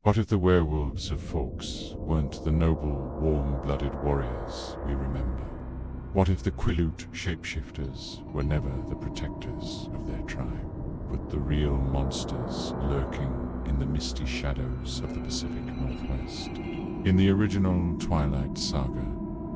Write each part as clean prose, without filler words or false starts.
What if the werewolves of folks weren't the noble, warm-blooded warriors we remember? What if the Quileute shapeshifters were never the protectors of their tribe, but the real monsters lurking in the misty shadows of the Pacific Northwest? In the original Twilight saga,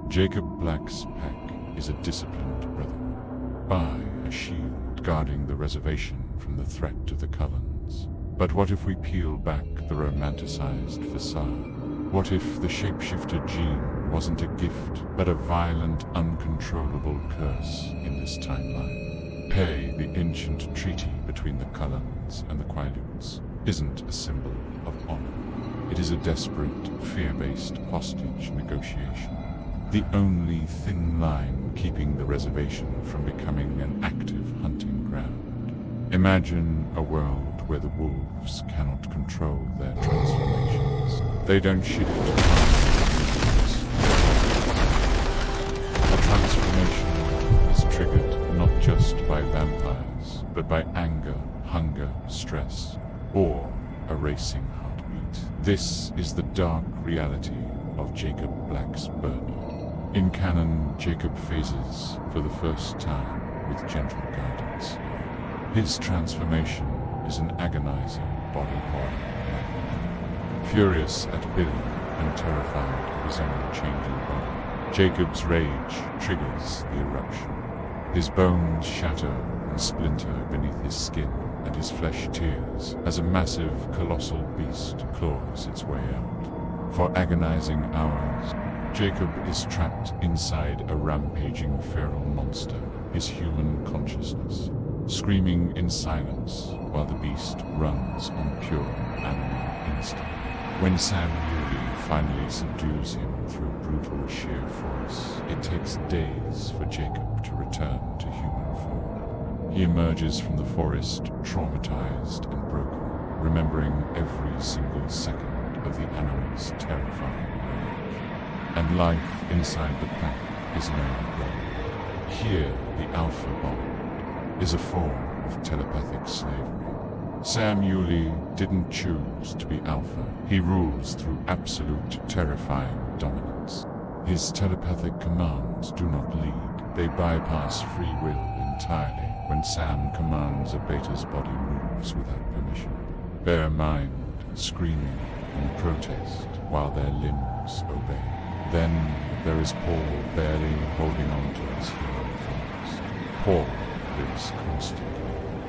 Jacob Black's pack is a disciplined brotherhood, by a shield guarding the reservation from the threat of the Cullens. But what if we peel back the romanticized facade? What if the shapeshifter gene wasn't a gift, but a violent, uncontrollable curse in this timeline? Pe, the ancient treaty between the Cullens and the Quileutes, isn't a symbol of honor. It is a desperate, fear-based hostage negotiation. The only thin line keeping the reservation from becoming an active hunting ground. Imagine a world where the wolves cannot control their transformations. They don't shift times. A transformation is triggered not just by vampires, but by anger, hunger, stress, or a racing heartbeat. This is the dark reality of Jacob Black's burden. In canon, Jacob phases for the first time with gentle guidance. His transformation is an agonizing body horror. Furious at Billy and terrified of his own changing body, Jacob's rage triggers the eruption. His bones shatter and splinter beneath his skin, and his flesh tears as a massive, colossal beast claws its way out. For agonizing hours, Jacob is trapped inside a rampaging feral monster, his human consciousness, screaming in silence while the beast runs on pure animal instinct. When Sam Uley finally subdues him through brutal sheer force, it takes days for Jacob to return to human form. He emerges from the forest traumatized and broken, remembering every single second of the animal's terrifying rage. And life inside the pack is no longer. Here, the alpha bond is a form of telepathic slavery. Sam Uley didn't choose to be alpha. He rules through absolute, terrifying dominance. His telepathic commands do not lead. They bypass free will entirely when Sam commands a beta's body moves without permission. Bare mind, screaming in protest while their limbs obey. Then there is Paul barely holding on to his human forms. Paul lives constantly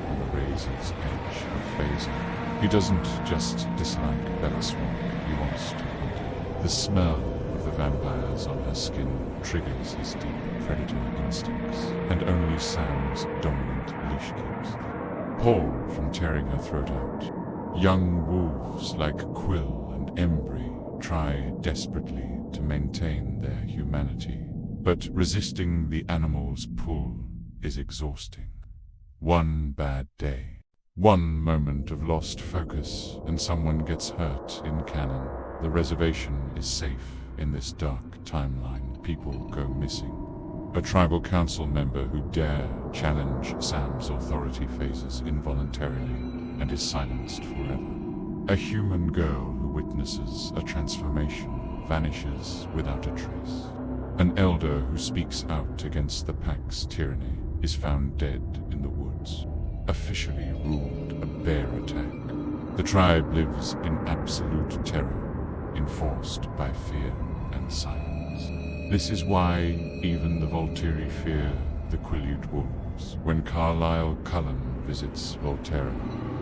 on the razor's edge of phasing. He doesn't just dislike Bella Swan, he wants to hunt her. The smell of the vampires on her skin triggers his deep predator instincts, and only Sam's dominant leash keeps them. Paul from tearing her throat out. Young wolves like Quill and Embry try desperately to maintain their humanity, but resisting the animal's pull is exhausting. One bad day, one moment of lost focus, and someone gets hurt in canon. The reservation is safe in this dark timeline. People go missing. A tribal council member who dare challenge Sam's authority phases involuntarily and is silenced forever. A human girl who witnesses a transformation vanishes without a trace. An elder who speaks out against the pack's tyranny is found dead in the woods. Officially ruled a bear attack. The tribe lives in absolute terror, enforced by fear and silence. This is why even the Volturi fear the Quileute wolves. When Carlisle Cullen visits Volterra,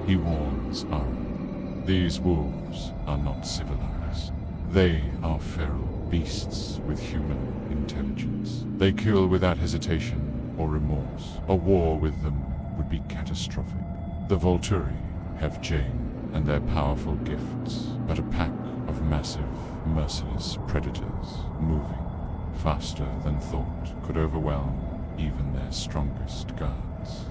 he warns Aaron. These wolves are not civilized. They are feral beasts with human intelligence. They kill without hesitation or remorse. A war with them would be catastrophic. The Volturi have Jane and their powerful gifts, but a pack of massive, merciless predators moving faster than thought could overwhelm even their strongest guards.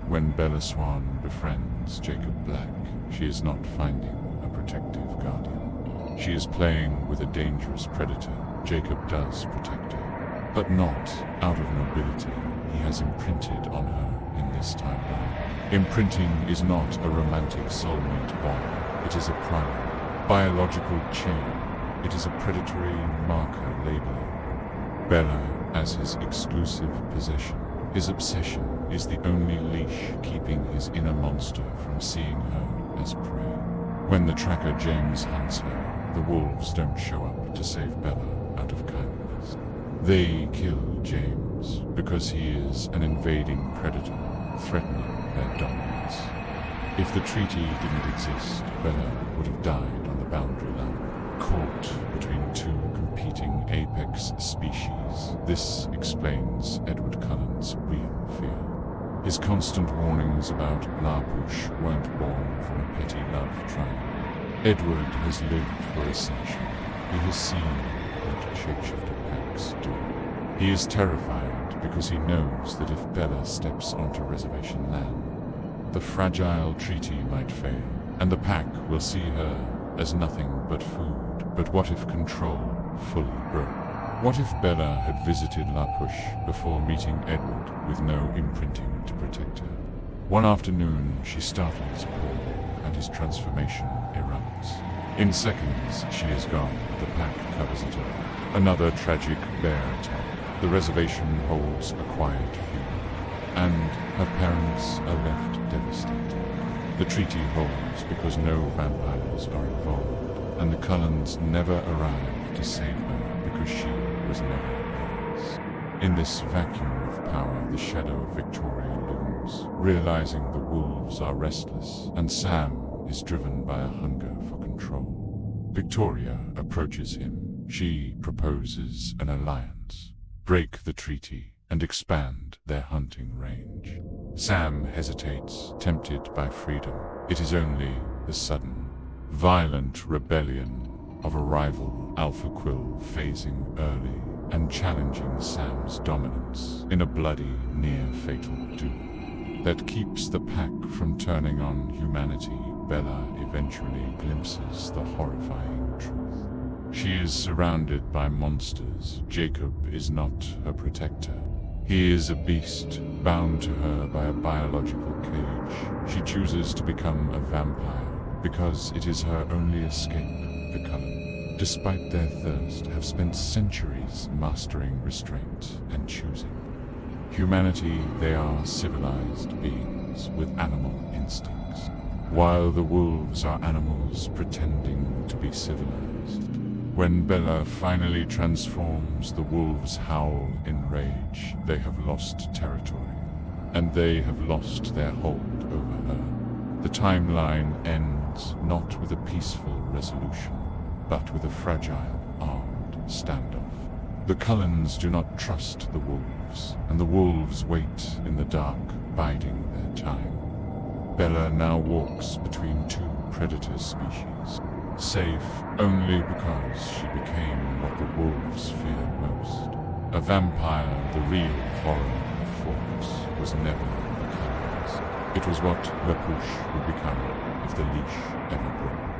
When Bella Swan befriends Jacob Black, she is not finding a protective guardian. She is playing with a dangerous predator. Jacob does protect her, but not out of nobility. He has imprinted on her in this timeline. Imprinting is not a romantic soulmate bond. It is a primal, biological chain. It is a predatory marker labeling Bella as his exclusive possession. His obsession is the only leash keeping his inner monster from seeing her as prey. When the tracker James hunts her, the wolves don't show up to save Bella out of kindness. They kill James because he is an invading predator, threatening their dominance. If the treaty didn't exist, Bella would have died on the boundary line, caught between two competing apex species. This explains Edward Cullen's real fear. His constant warnings about La Push weren't born from a petty love triangle. Edward has lived for a century. He has seen what shapeshifter packs do. He is terrified because he knows that if Bella steps onto reservation land, the fragile treaty might fail, and the pack will see her as nothing but food. But what if control fully broke? What if Bella had visited La Push before meeting Edward with no imprinting to protect her? One afternoon, she startles Paul, and his transformation erupts. In seconds, she is gone. The pack covers it up. Another tragic bear attack. The reservation holds a quiet funeral, and her parents are left devastated. The treaty holds because no vampires are involved, and the Cullens never arrive to save her because she was never theirs. In this vacuum of power, the shadow of Victoria looms, realizing the wolves are restless, and Sam is driven by a hunger for control. Victoria approaches him. She proposes an alliance, break the treaty, and expand their hunting range. Sam hesitates, tempted by freedom. It is only the sudden, violent rebellion of a rival Alpha Quill phasing early and challenging Sam's dominance in a bloody, near-fatal duel that keeps the pack from turning on humanity. Bella eventually glimpses the horrifying truth. She is surrounded by monsters. Jacob is not her protector. He is a beast, bound to her by a biological cage. She chooses to become a vampire because it is her only escape. The Cullen, despite their thirst, have spent centuries mastering restraint and choosing. Humanity, they are civilized beings with animal instincts, while the wolves are animals pretending to be civilized. When Bella finally transforms, the wolves howl in rage. They have lost territory, and they have lost their hold over her. The timeline ends not with a peaceful resolution, but with a fragile, armed standoff. The Cullens do not trust the wolves, and the wolves wait in the dark, biding their time. Bella now walks between two predator species, safe only because she became what the wolves feared most. A vampire, the real horror of force, was never the Cullens. It was what La Push would become if the leash ever broke.